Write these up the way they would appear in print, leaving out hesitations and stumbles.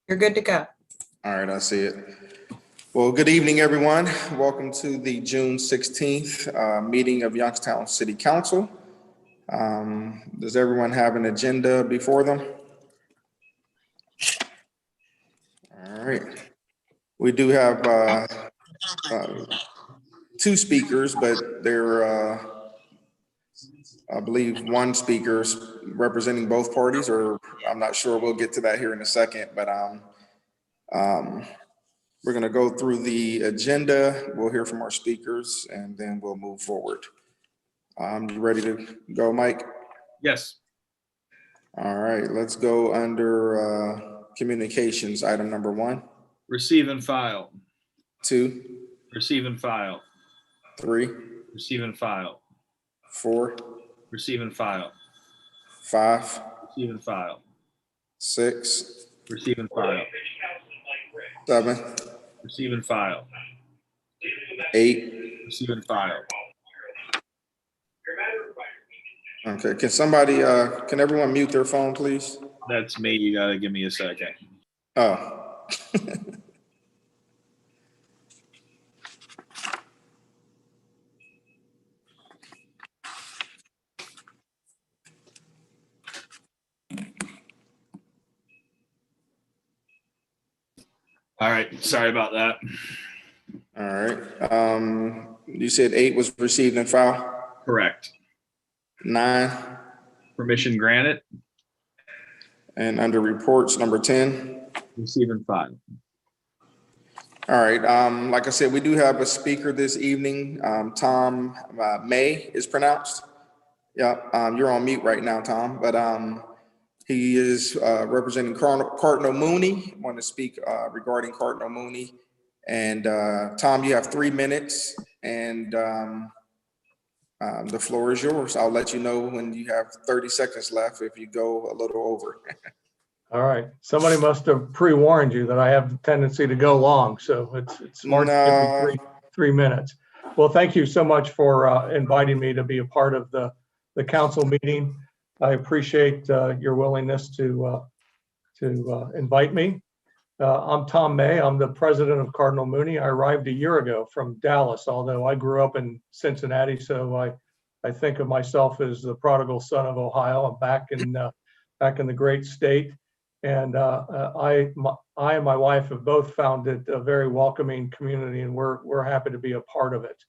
You're good to go. All right, I see it. Well, good evening, everyone. Welcome to the June 16th meeting of Youngstown City Council. Does everyone have an agenda before them? All right. We do have two speakers, but they're, I believe, one speaker's representing both parties, or I'm not sure. We'll get to that here in a second, but we're going to go through the agenda. We'll hear from our speakers, and then we'll move forward. You ready to go, Mike? Yes. All right, let's go under communications, item number 1. Receive and file. 2, Receive and file. 3, Receive and file. 4, Receive and file. 5, Receive and file. 6, Receive and file. 7, Receive and file. 8. Receive and file. Okay, can everyone mute their phone, please? That's me. You gotta give me a second. Oh. All right. Sorry about that. All right. You said 8 was received and filed? Correct. 9, Permission granted. and under reports, number 10. Receive and file. All right, like I said, we do have a speaker this evening. Tom May is pronounced. Yeah, you're on mute right now, Tom, but he is representing Cardinal Mooney. Want to speak regarding Cardinal Mooney. And Tom, you have 3 minutes, and the floor is yours. I'll let you know when you have 30 seconds left if you go a little over. All right. Somebody must have pre-warned you that I have the tendency to go long, so it's smart to give me three minutes. Well, thank you so much for inviting me to be a part of the council meeting. I appreciate your willingness to invite me. I'm Tom May. I'm the president of Cardinal Mooney. I arrived a year ago from Dallas, although I grew up in Cincinnati, so I think of myself as the prodigal son of Ohio. I'm back in the great state. And I and my wife have both found it a very welcoming community, and we're happy to be a part of it.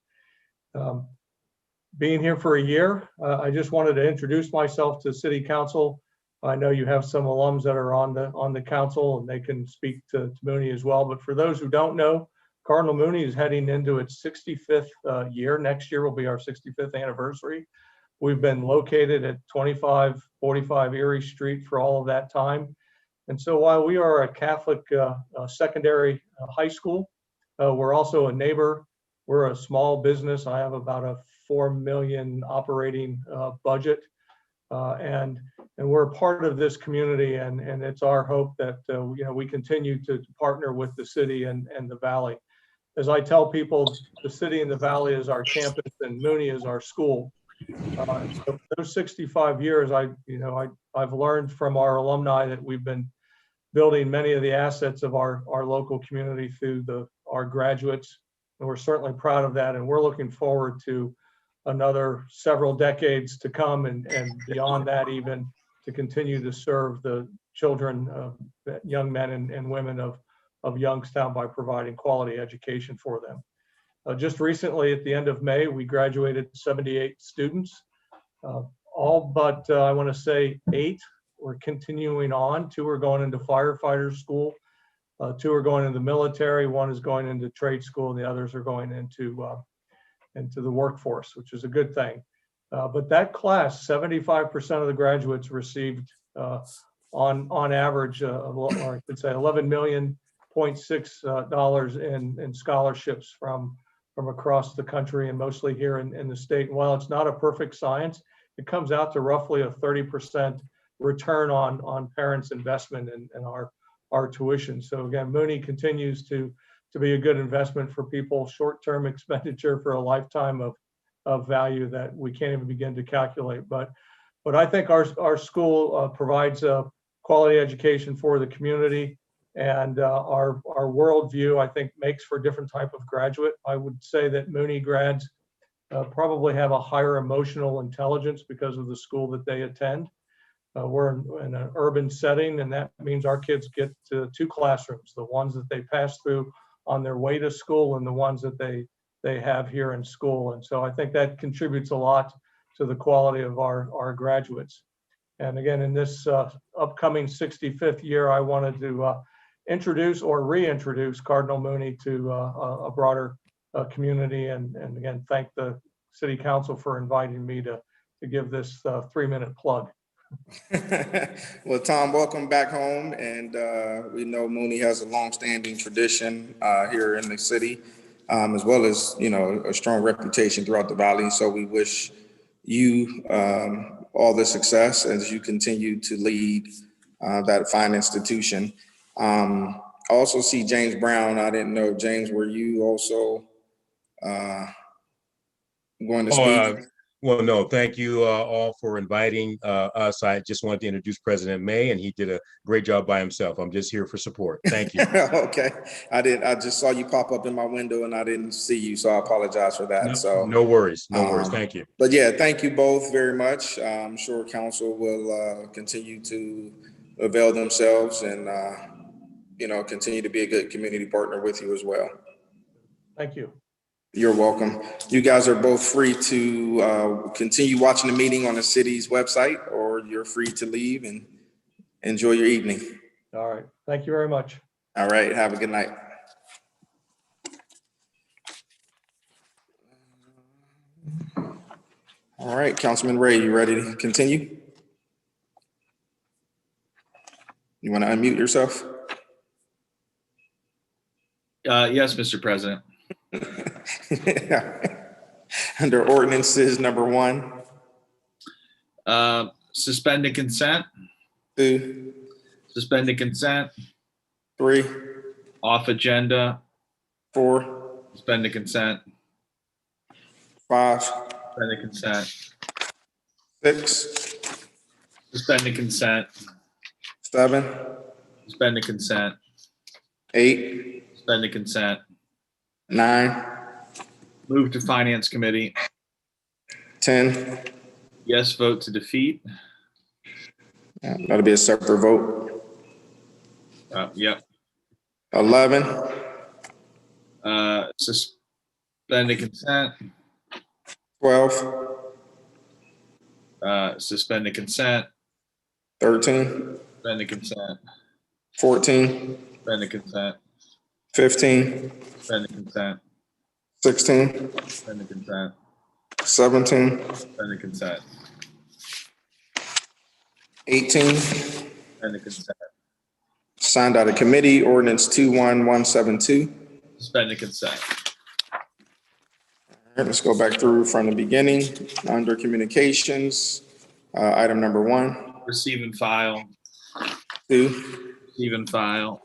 Being here for a year, I just wanted to introduce myself to City Council. I know you have some alums that are on the council, and they can speak to Mooney as well. But for those who don't know, Cardinal Mooney is heading into its 65th year. Next year will be our 65th anniversary. We've been located at 2545 Erie Street for all of that time. And so while we are a Catholic secondary high school, we're also a neighbor. We're a small business. I have about a $4 million operating budget, and we're a part of this community. And it's our hope that we continue to partner with the city and the valley. As I tell people, the city and the valley is our campus, and Mooney is our school. So those 65 years, I've learned from our alumni that we've been building many of the assets of our local community through our graduates, and we're certainly proud of that. And we're looking forward to another several decades to come, and beyond that even, to continue to serve the children, young men and women of Youngstown by providing quality education for them. Just recently, at the end of May, we graduated 78 students, all but I want to say 8 we're continuing on. 2 are going into firefighter school, 2 are going into the military, 1 is going into trade school, and the others are going into the workforce, which is a good thing. But that class, 75% of the graduates received on average, or I could say $11.6 million in scholarships from across the country, and mostly here in the state. And while it's not a perfect science, it comes out to roughly a 30% return on parents' investment in our tuition. So again, Mooney continues to be a good investment for people, short-term expenditure for a lifetime of value that we can't even begin to calculate. But I think our school provides a quality education for the community. And our worldview, I think, makes for a different type of graduate. I would say that Mooney grads probably have a higher emotional intelligence because of the school that they attend. We're in an urban setting, and that means our kids get to two classrooms, the ones that they pass through on their way to school and the ones that they have here in school. And so I think that contributes a lot to the quality of our graduates. And again, in this upcoming 65th year, I wanted to introduce or reintroduce Cardinal Mooney to a broader community. And again, thank the City Council for inviting me to give this 3-minute plug. Well, Tom, welcome back home. And we know Mooney has a longstanding tradition here in the city, as well as, a strong reputation throughout the valley. So we wish you all the success as you continue to lead that fine institution. I also see James Brown. I didn't know, James, were you also going to speak? Well, no, thank you all for inviting us. I just wanted to introduce President May, and he did a great job by himself. I'm just here for support. Thank you. Okay. I just saw you pop up in my window and I didn't see you, so I apologize for that. No worries. No worries. Thank you. But yeah, thank you both very much. I'm sure council will continue to avail themselves and, continue to be a good community partner with you as well. Thank you. You're welcome. You guys are both free to continue watching the meeting on the city's website, or you're free to leave and enjoy your evening. All right. Thank you very much. All right. Have a good night. All right, Councilman Ray, you ready to continue? You want to unmute yourself? Yes, Mr. President. Under ordinances, number 1. Suspended consent. 2. Suspended consent. 3. Off agenda. 4. Suspended consent. 5. Suspended consent. 6. Suspended consent. 7. Suspended consent. 8. Suspended consent. 9. Move to Finance Committee. 10. Yes vote to defeat. That'll be a separate vote. Yep. 11. Suspended consent. 12. Suspended consent. 13. Suspended consent. 14. Suspended consent. 15. Suspended consent. 16. Suspended consent. 17. Suspended consent. 18. Suspended consent. Signed out of committee, ordinance 21172. Suspended consent. All right, let's go back through from the beginning. Under communications, item number 1. Receive and file. 2. Receive and file.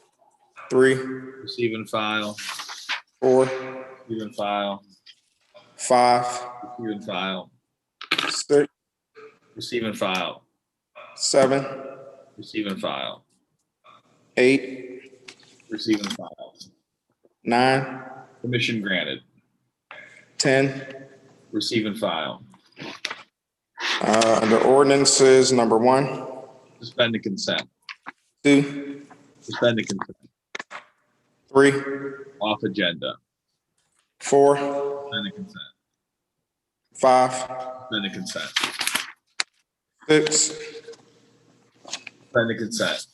3. Receive and file. 4. Receive and file. 5. Receive and file. 6. Receive and file. 7. Receive and file. 8. Receive and file. 9. Permission granted. 10. Receive and file. Under ordinances, number 1. Suspended consent. 2. Suspended consent. 3. Off agenda. 4. Suspended consent. 5. Suspended consent. 6. Suspended consent.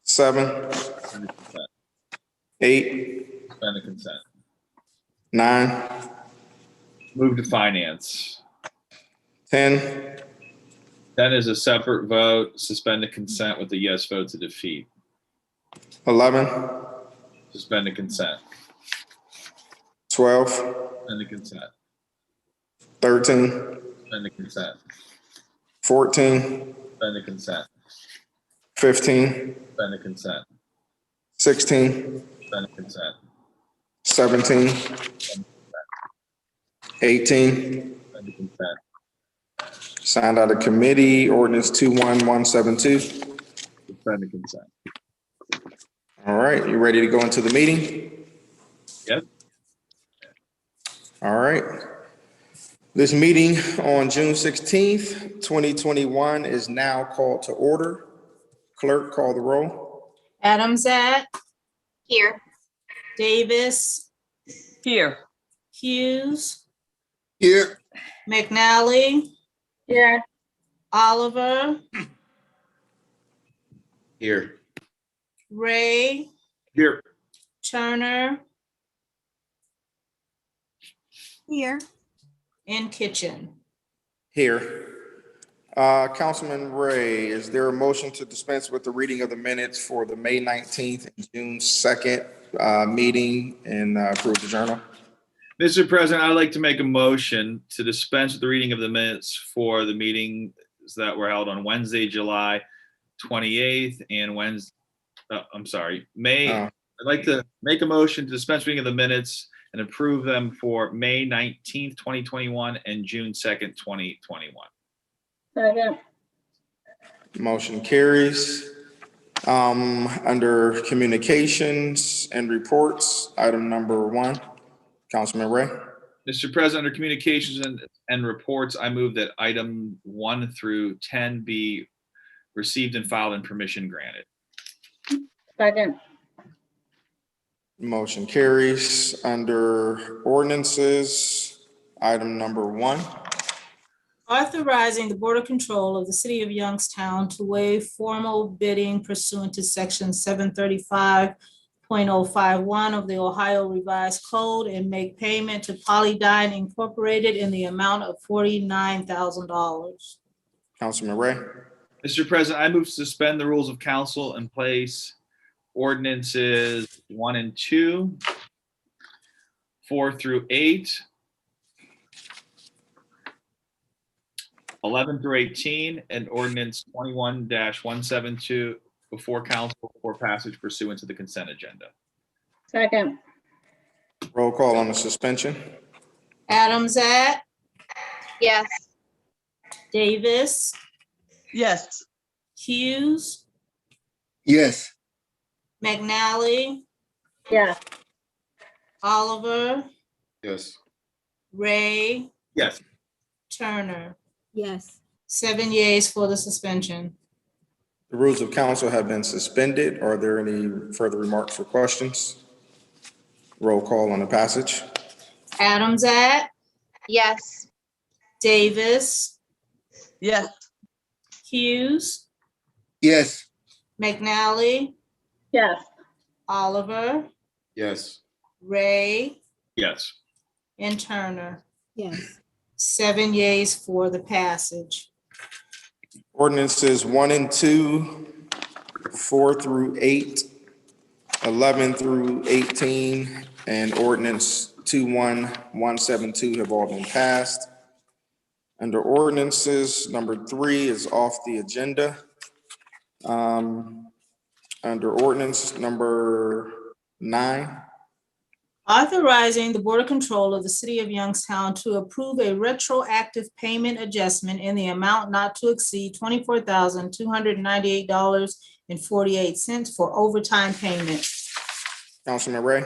7. Suspended consent. 8. Suspended consent. 9. Move to finance. 10. 10 is a separate vote. Suspended consent with a yes vote to defeat. 11. Suspended consent. 12. Suspended consent. 13. Suspended consent. 14. Suspended consent. 15. Suspended consent. 16. Suspended consent. 17. 18. Suspended consent. Signed out of committee, ordinance 21172. Suspended consent. All right, you ready to go into the meeting? Yep. All right. This meeting on June 16th, 2021 is now called to order. Clerk, call the roll. Adamzat, Here. Davis, Here. Hughes, Here. McNally, Here. Oliver, Here. Ray, Here. Turner, Here. and Kitchen. Here. Councilman Ray, is there a motion to dispense with the reading of the minutes for the May 19th and June 2nd meeting and approve the journal? Mr. President, I'd like to make a motion to dispense with the reading of the minutes for the meetings that were held on Wednesday, July 28th and May. Oh. I'd like to make a motion to dispense reading of the minutes and approve them for May 19th, 2021 and June 2nd, 2021. Second. Motion carries. Under communications and reports, item number 1, Councilman Ray. Mr. President, under communications and reports, I move that item 1 through 10 be received and filed and permission granted. Second. Motion carries. Under ordinances, item number 1. Authorizing the Board of Control of the City of Youngstown to waive formal bidding pursuant to Section 735.051 of the Ohio Revised Code and make payment to Polydyne Incorporated in the amount of $49,000. Councilman Ray. Mr. President, I move to suspend the rules of council and place ordinances 1 and 2, 4 through 8, 11 through 18, and ordinance 21-172 before council for passage pursuant to the consent agenda. Second. Roll call on the suspension. Adamzat, Yes. Davis, Yes. Hughes, Yes. McNally, Yes. Oliver, Yes. Ray, Yes. Turner. Yes. 7 yeas for the suspension. The rules of council have been suspended. Are there any further remarks or questions? Roll call on the passage. Adamzat, Yes. Davis, Yes. Hughes, Yes. McNally, Yes. Oliver, Yes. Ray, Yes. and Turner. Yes. 7 yeas for the passage. Ordinances 1 and 2, 4 through 8, 11 through 18, and ordinance 21-172 have all been passed. Under ordinances, number 3 is off the agenda. Under ordinance number 9, Authorizing the Board of Control of the City of Youngstown to approve a retroactive payment adjustment in the amount not to exceed $24,298.48 for overtime payment. Councilman Ray.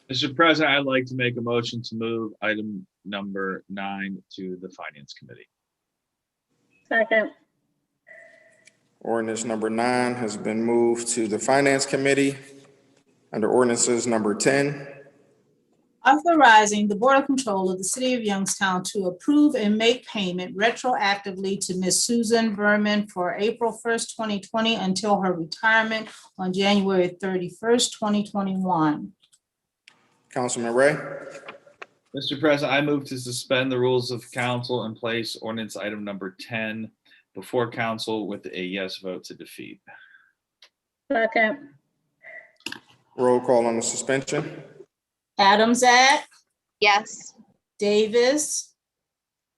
Mr. President, I'd like to make a motion to move item number 9 to the Finance Committee. Second. Ordinance number 9 has been moved to the Finance Committee. Under ordinances number 10, Authorizing the Board of Control of the City of Youngstown to approve and make payment retroactively to Ms. Susan Berman for April 1st, 2020 until her retirement on January 31st, 2021. Councilman Ray. Mr. President, I move to suspend the rules of council and place ordinance item number 10 before council with a yes vote to defeat. Second. Roll call on the suspension. Adamzat, Yes. Davis,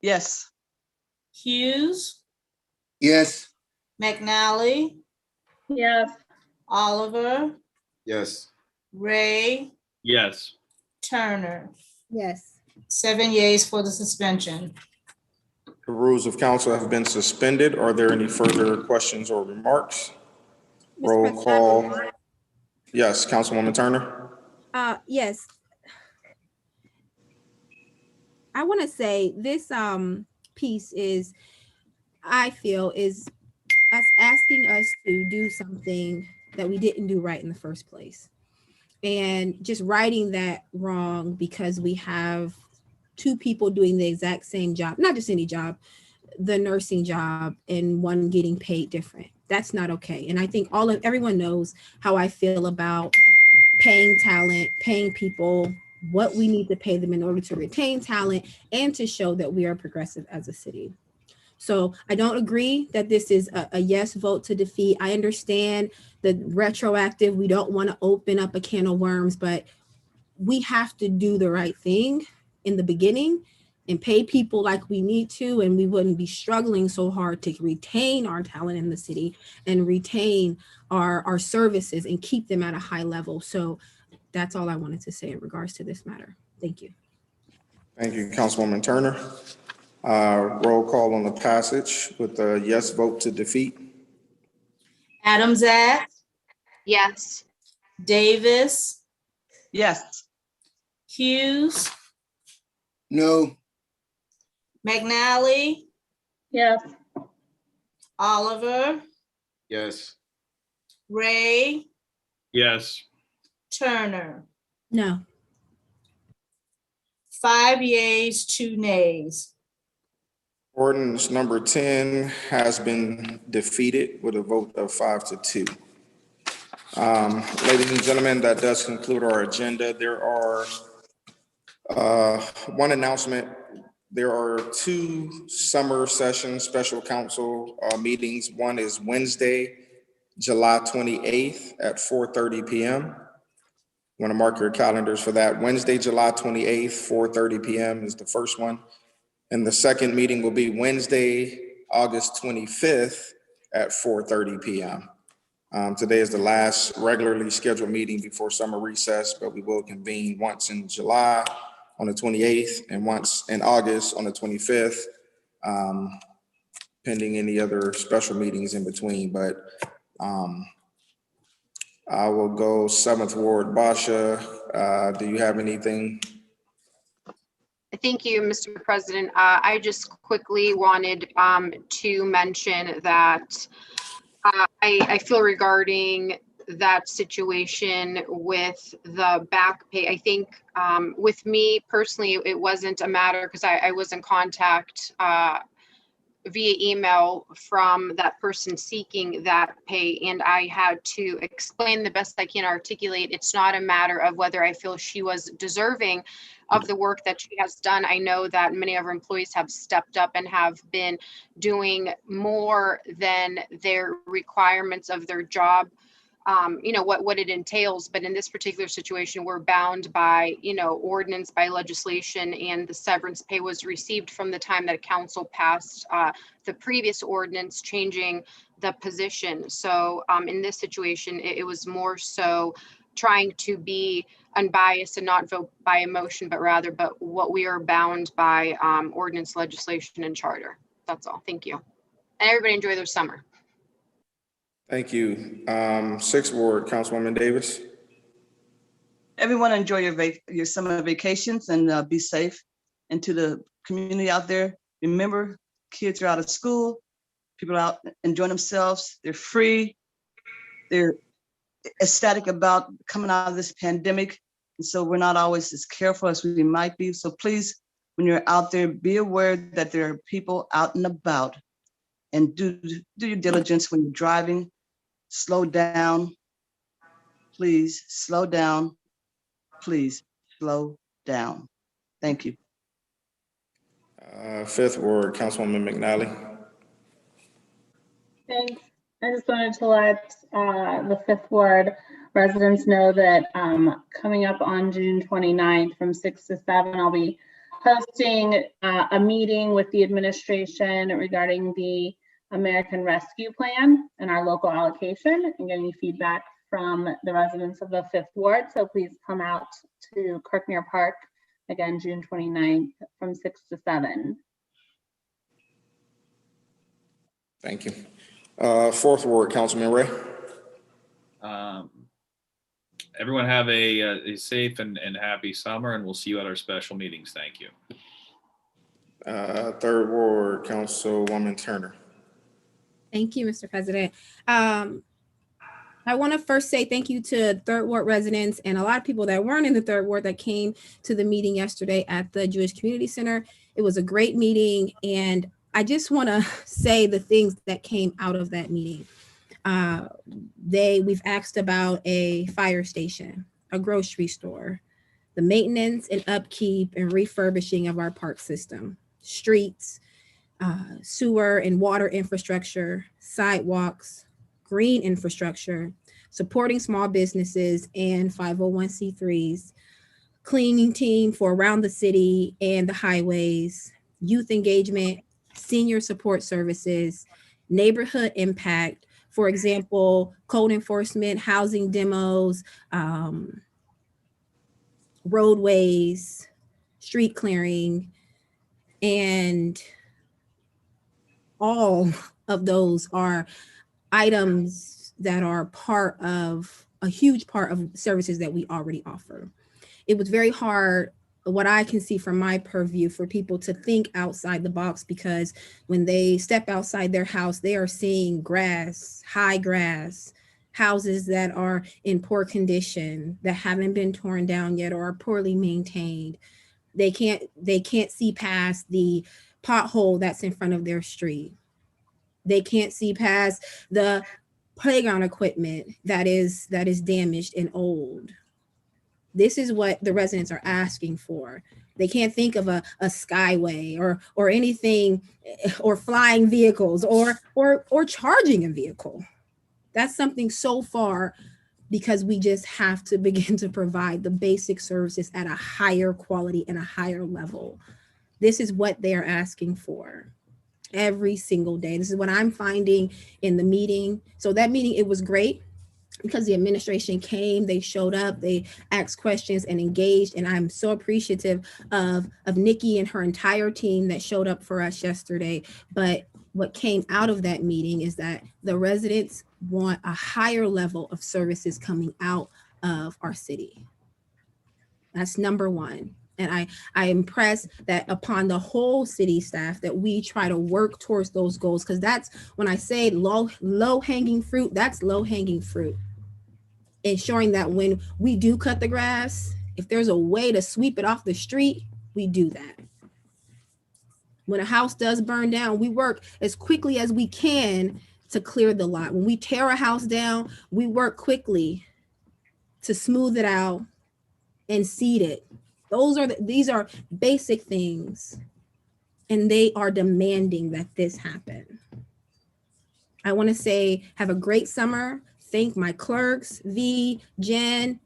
Yes. Hughes, Yes. McNally, Yes. Oliver, Yes. Ray, Yes. Turner. Yes. 7 yeas for the suspension. The rules of council have been suspended. Are there any further questions or remarks? Roll call. Yes, Councilwoman Turner. Yes. I want to say this piece is, I feel, is us asking us to do something that we didn't do right in the first place. And just writing that wrong because we have two people doing the exact same job, not just any job, the nursing job, and one getting paid different. That's not okay. And I think everyone knows how I feel about paying talent, paying people what we need to pay them in order to retain talent and to show that we are progressive as a city. So I don't agree that this is a yes vote to defeat. I understand the retroactive, we don't want to open up a can of worms, but we have to do the right thing in the beginning and pay people like we need to, and we wouldn't be struggling so hard to retain our talent in the city and retain our services and keep them at a high level. So that's all I wanted to say in regards to this matter. Thank you. Thank you, Councilwoman Turner. Roll call on the passage with a yes vote to defeat. Adamzak, Yes. Davis, Yes. Hughes, no, McNally, Yes. Oliver, Yes. Ray, Yes. Turner. No. 5 yeas, 2 nays. Ordinance number 10 has been defeated with a vote of 5-2. Ladies and gentlemen, that does conclude our agenda. There are one announcement. There are 2 summer session special council meetings. One is Wednesday, July 28th at 4:30 p.m. Want to mark your calendars for that. Wednesday, July 28th, 4:30 p.m. is the first one. And the second meeting will be Wednesday, August 25th at 4:30 p.m. Today is the last regularly scheduled meeting before summer recess, but we will convene once in July on the 28th and once in August on the 25th, pending any other special meetings in between. But I will go 7th Ward. Basha, do you have anything? Thank you, Mr. President. I just quickly wanted to mention that I feel regarding that situation with the back pay, I think with me personally, it wasn't a matter because I was in contact via email from that person seeking that pay, and I had to explain the best I can articulate. It's not a matter of whether I feel she was deserving of the work that she has done. I know that many of our employees have stepped up and have been doing more than their requirements of their job, what it entails. But in this particular situation, we're bound by, ordinance, by legislation, and the severance pay was received from the time that council passed the previous ordinance changing the position. So in this situation, it was more so trying to be unbiased and not vote by emotion, but what we are bound by ordinance, legislation, and charter. That's all. Thank you. And everybody enjoy their summer. Thank you. 6th Ward, Councilwoman Davis. Everyone enjoy your summer vacations and be safe. And to the community out there, remember, kids are out of school, people are out enjoying themselves, they're free, they're ecstatic about coming out of this pandemic. And so we're not always as careful as we might be. So please, when you're out there, be aware that there are people out and about, and do your diligence when you're driving. Slow down. Please slow down. Please slow down. Thank you. 5th Ward, Councilwoman McNally. Thanks. I just wanted to let the 5th Ward residents know that coming up on June 29th from 6 to 7, I'll be hosting a meeting with the administration regarding the American Rescue Plan and our local allocation, and getting feedback from the residents of the 5th Ward. So please come out to Kirkmere Park, again, June 29th from 6 to 7. Thank you. 4th Ward, Councilman Ray. Everyone have a safe and happy summer, and we'll see you at our special meetings. Thank you. Third Ward, Councilwoman Turner. Thank you, Mr. President. I want to first say thank you to Third Ward residents and a lot of people that weren't in the Third Ward that came to the meeting yesterday at the Jewish Community Center. It was a great meeting, and I just want to say the things that came out of that meeting. We've asked about a fire station, a grocery store, the maintenance and upkeep and refurbishing of our park system, streets, sewer and water infrastructure, sidewalks, green infrastructure, supporting small businesses and 501c3s, cleaning team for around the city and the highways, youth engagement, senior support services, neighborhood impact, for example, code enforcement, housing demos, roadways, street clearing, and all of those are items that are part of a huge part of services that we already offer. It was very hard, what I can see from my purview, for people to think outside the box, because when they step outside their house, they are seeing grass, high grass, houses that are in poor condition, that haven't been torn down yet or are poorly maintained. They can't see past the pothole that's in front of their street. They can't see past the playground equipment that is damaged and old. This is what the residents are asking for. They can't think of a skyway or anything, or flying vehicles or charging a vehicle. That's something so far, because we just have to begin to provide the basic services at a higher quality and a higher level. This is what they're asking for every single day. This is what I'm finding in the meeting. So that meeting, it was great because the administration came, they showed up, they asked questions and engaged. And I'm so appreciative of Nikki and her entire team that showed up for us yesterday. But what came out of that meeting is that the residents want a higher level of services coming out of our city. That's number one. And I impress that upon the whole city staff that we try to work towards those goals, because that's when I say low hanging fruit, that's low hanging fruit. Ensuring that when we do cut the grass, if there's a way to sweep it off the street, we do that. When a house does burn down, we work as quickly as we can to clear the lot. When we tear a house down, we work quickly to smooth it out and seed it. These are basic things, and they are demanding that this happen. I want to say, have a great summer. Thank my clerks, V, Jen.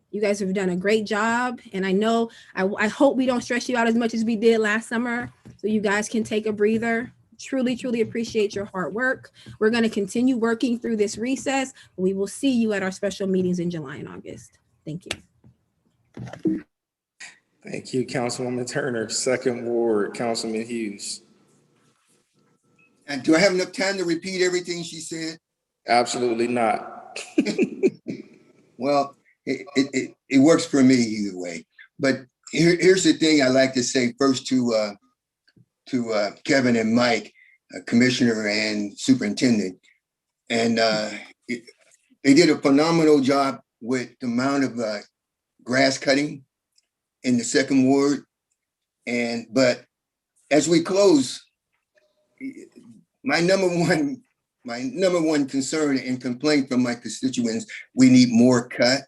You guys have done a great job. And I know, I hope we don't stress you out as much as we did last summer, so you guys can take a breather. Truly, truly appreciate your hard work. We're going to continue working through this recess. We will see you at our special meetings in July and August. Thank you. Thank you, Councilwoman Turner. Second Ward, Councilman Hughes. And do I have enough time to repeat everything she said? Absolutely not. Well, it works for me either way. But here's the thing I like to say first to Kevin and Mike, Commissioner and Superintendent. And they did a phenomenal job with the amount of grass cutting in the Second Ward. But as we close, my number one concern and complaint from my constituents, we need more cut.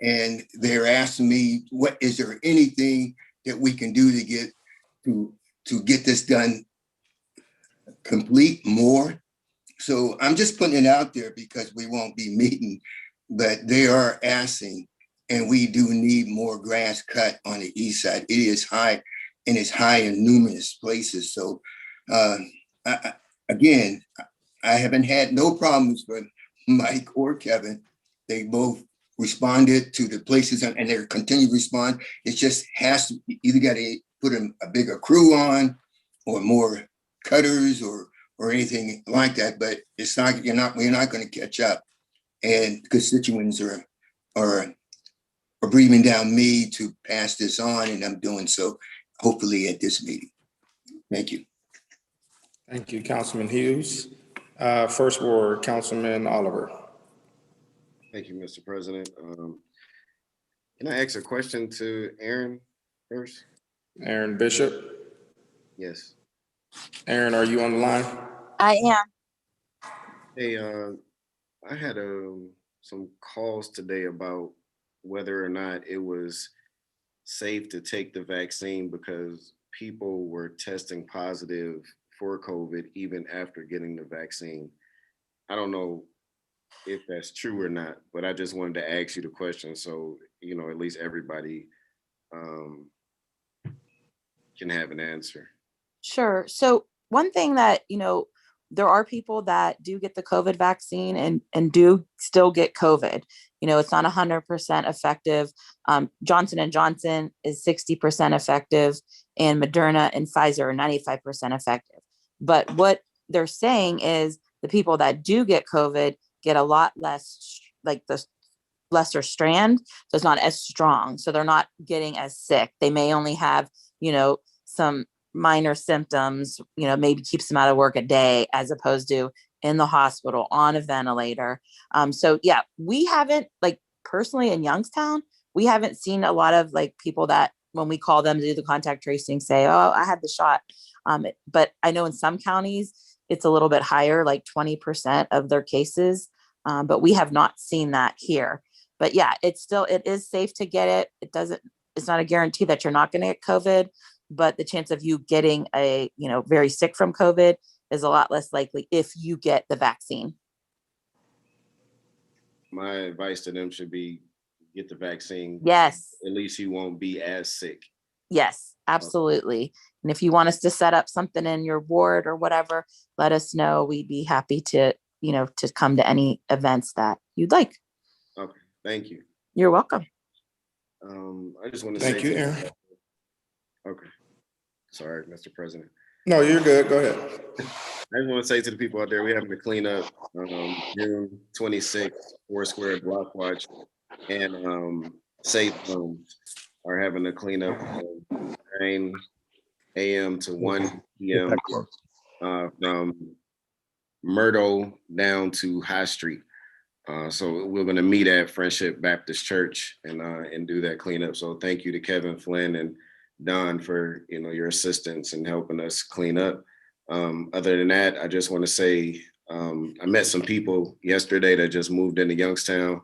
And they're asking me, is there anything that we can do to get this done complete more? So I'm just putting it out there because we won't be meeting, but they are asking. And we do need more grass cut on the east side. It is high, and it's high in numerous places. So again, I haven't had no problems with Mike or Kevin. They both responded to the places and they're continuing to respond. It just has to, either got to put a bigger crew on or more cutters or anything like that, but it's not, we're not going to catch up. And constituents are for breathing down me to pass this on, and I'm doing so hopefully at this meeting. Thank you. Thank you, Councilman Hughes. First Ward, Councilman Oliver. Thank you, Mr. President. Can I ask a question to Aaron first? Aaron Bishop. Yes. Aaron, are you on the line? I am. Hey, I had some calls today about whether or not it was safe to take the vaccine because people were testing positive for COVID even after getting the vaccine. I don't know if that's true or not, but I just wanted to ask you the question so, you know, at least everybody can have an answer. Sure. So one thing that, there are people that do get the COVID vaccine and do still get COVID. It's not 100% effective. Johnson & Johnson is 60% effective, and Moderna and Pfizer are 95% effective. But what they're saying is the people that do get COVID get a lot less, like the lesser strand, so it's not as strong. So they're not getting as sick. They may only have, some minor symptoms, maybe keeps them out of work a day as opposed to in the hospital on a ventilator. So yeah, we haven't, like personally in Youngstown, we haven't seen a lot of like people that when we call them to do the contact tracing say, oh, I had the shot. But I know in some counties, it's a little bit higher, like 20% of their cases. But we have not seen that here. But yeah, it is safe to get it. It's not a guarantee that you're not going to get COVID, but the chance of you getting very sick from COVID is a lot less likely if you get the vaccine. My advice to them should be get the vaccine. Yes. At least you won't be as sick. Yes, absolutely. And if you want us to set up something in your ward or whatever, let us know. We'd be happy to, to come to any events that you'd like. Okay, thank you. You're welcome. I just want to Thank you, Aaron. Okay. Sorry, Mr. President. No, you're good. Go ahead. I just want to say to the people out there, we're having to clean up June 26th, Foursquare Block Watch and Safe Homes are having to clean up from 9 a.m. to 1 p.m. From Myrtle down to High Street. So we're going to meet at Friendship Baptist Church and do that cleanup. So thank you to Kevin Flynn and Don for your assistance in helping us clean up. Other than that, I just want to say I met some people yesterday that just moved into Youngstown,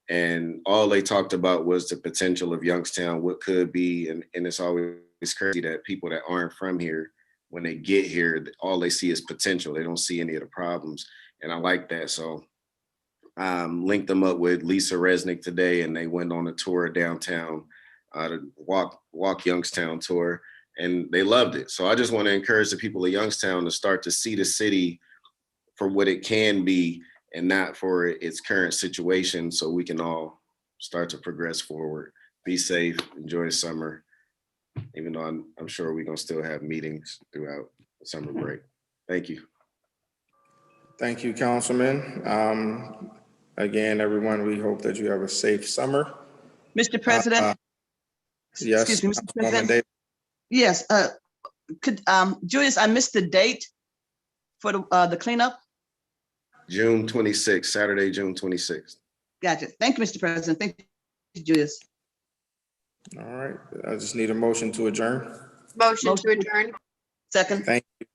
and all they talked about was the potential of Youngstown, what could be, and it's always crazy that people that aren't from here, when they get here, all they see is potential. They don't see any of the problems, and I like that. So linked them up with Lisa Resnick today, and they went on a tour downtown, the Walk Youngstown tour, and they loved it. So I just want to encourage the people of Youngstown to start to see the city for what it can be and not for its current situation, so we can all start to progress forward. Be safe, enjoy the summer, even though I'm sure we're going to still have meetings throughout the summer break. Thank you. Thank you, Councilman. Again, everyone, we hope that you have a safe summer. Mr. President? Yes. Excuse me, Mr. Councilwoman President? Davis. Yes, Julius, I missed the date for the cleanup. June 26th, Saturday, June 26th. Gotcha. Thank you, Mr. President. Thank you, Julius. All right, I just need a motion to adjourn. Motion to adjourn. Second. Thank you.